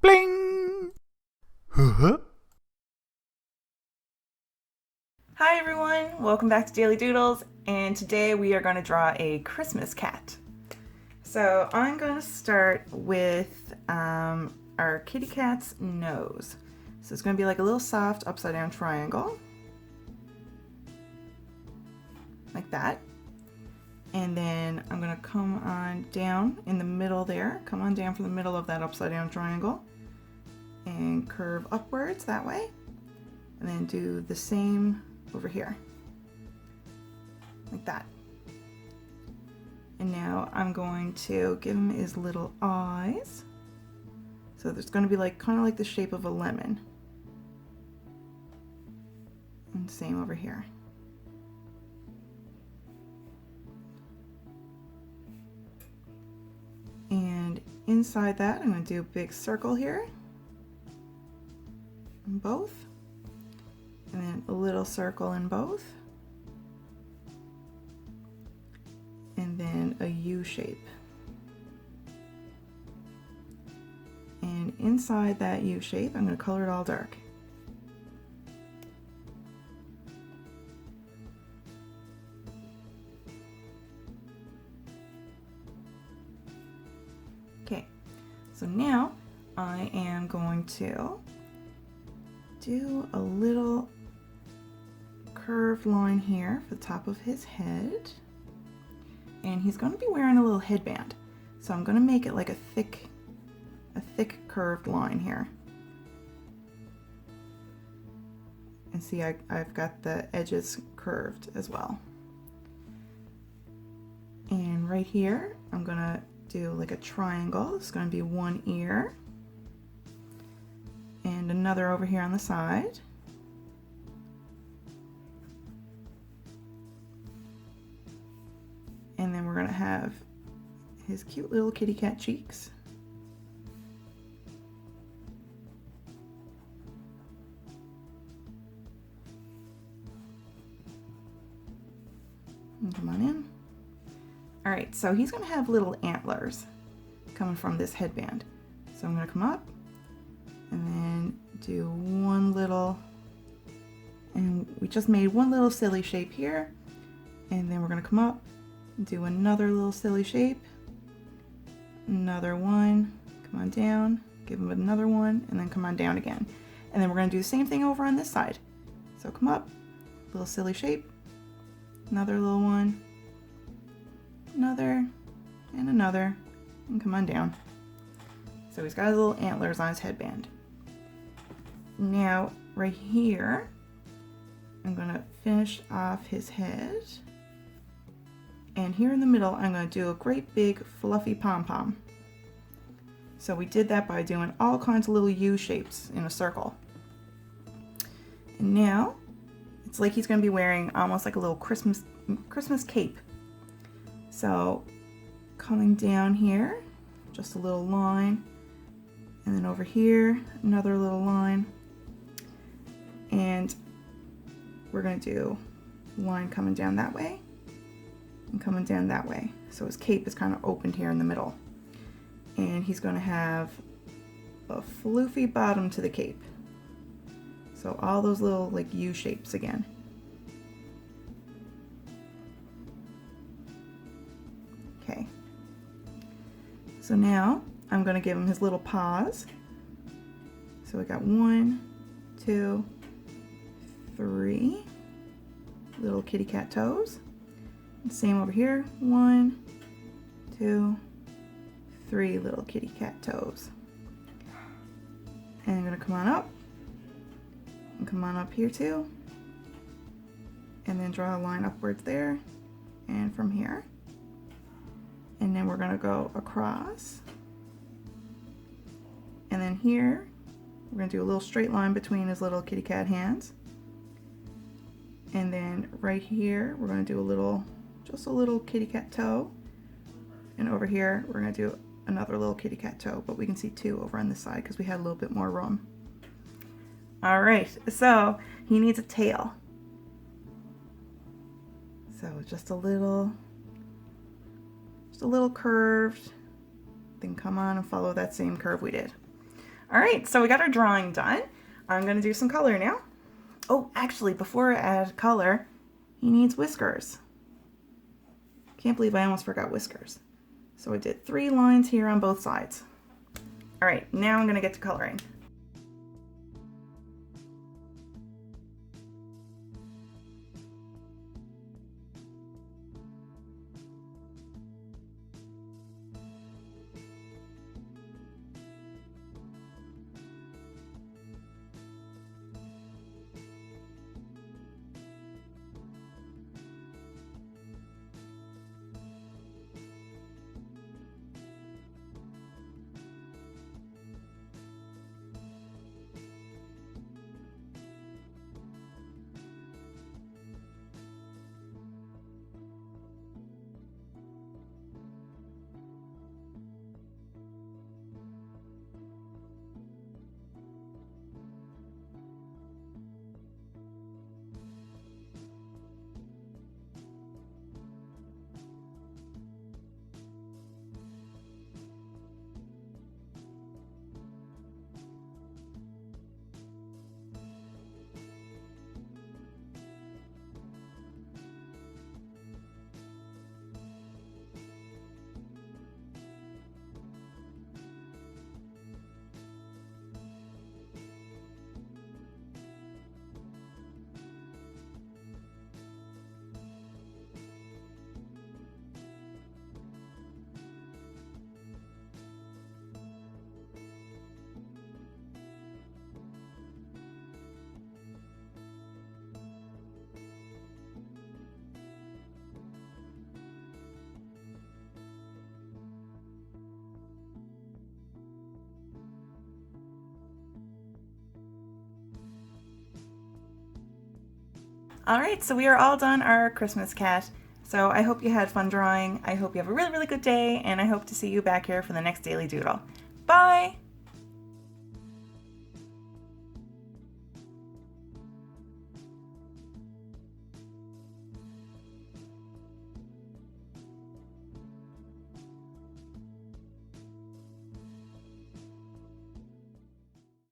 Bling! Huh? Hi everyone, welcome back to Daily Doodles, and today we are going to draw a Christmas cat. So I'm going to start with our kitty cat's nose. So it's going to be like a little soft upside down triangle, like that. And then I'm going to come on down in the middle there, come on down from the middle of that upside down triangle and curve upwards that way. And then do the same over here, like that. And now I'm going to give him his little eyes. So there's going to be like kind of like the shape of a lemon. And same over here. And inside that, I'm going to do a big circle here in both. And then a little circle in both. And then a U shape. And inside that U shape, I'm going to color it all dark. Okay, so now I am going to do a little curved line here for the top of his head. And he's going to be wearing a little headband. So I'm going to make it like a thick curved line here. And see, I've got the edges curved as well. And right here, I'm going to do like a triangle. It's going to be one ear. And another over here on the side. And then we're going to have his cute little kitty cat cheeks. And come on in. All right, so he's going to have little antlers coming from this headband. So I'm going to come up and then do one little, and we just made one little silly shape here. And then we're going to come up, do another little silly shape, another one, come on down, give him another one, and then come on down again. And then we're going to do the same thing over on this side. So come up, little silly shape, another little one, another, and another, and come on down. So he's got his little antlers on his headband. Now, right here, I'm going to finish off his head. And here in the middle, I'm going to do a great big fluffy pom-pom. So we did that by doing all kinds of little U shapes in a circle. And now, it's like he's going to be wearing almost like a little Christmas cape. So coming down here, just a little line. And then over here, another little line. And we're going to do a line coming down that way. And coming down that way. So his cape is kind of opened here in the middle. And he's going to have a floofy bottom to the cape. So all those little like U shapes again. Okay. So now I'm going to give him his little paws. So we got 1, 2, 3 little kitty cat toes. Same over here, 1, 2, 3 little kitty cat toes. And I'm going to come on up, and come on up here too, and then draw a line upwards there, and from here. And then we're going to go across, and then here, we're going to do a little straight line between his little kitty cat hands. And then right here, we're going to do just a little kitty cat toe. And over here, we're going to do another little kitty cat toe, but we can see 2 over on this side because we had a little bit more room. All right, so he needs a tail. So just a little curved, then come on and follow that same curve we did. All right, so we got our drawing done. I'm going to do some color now. Oh, actually, before I add color, he needs whiskers. Can't believe I almost forgot whiskers. So I did 3 lines here on both sides. All right, now I'm going to get to coloring. All right, so we are all done our Christmas cat. So I hope you had fun drawing. I hope you have a really, really good day, and I hope to see you back here for the next Daily Doodle. Bye!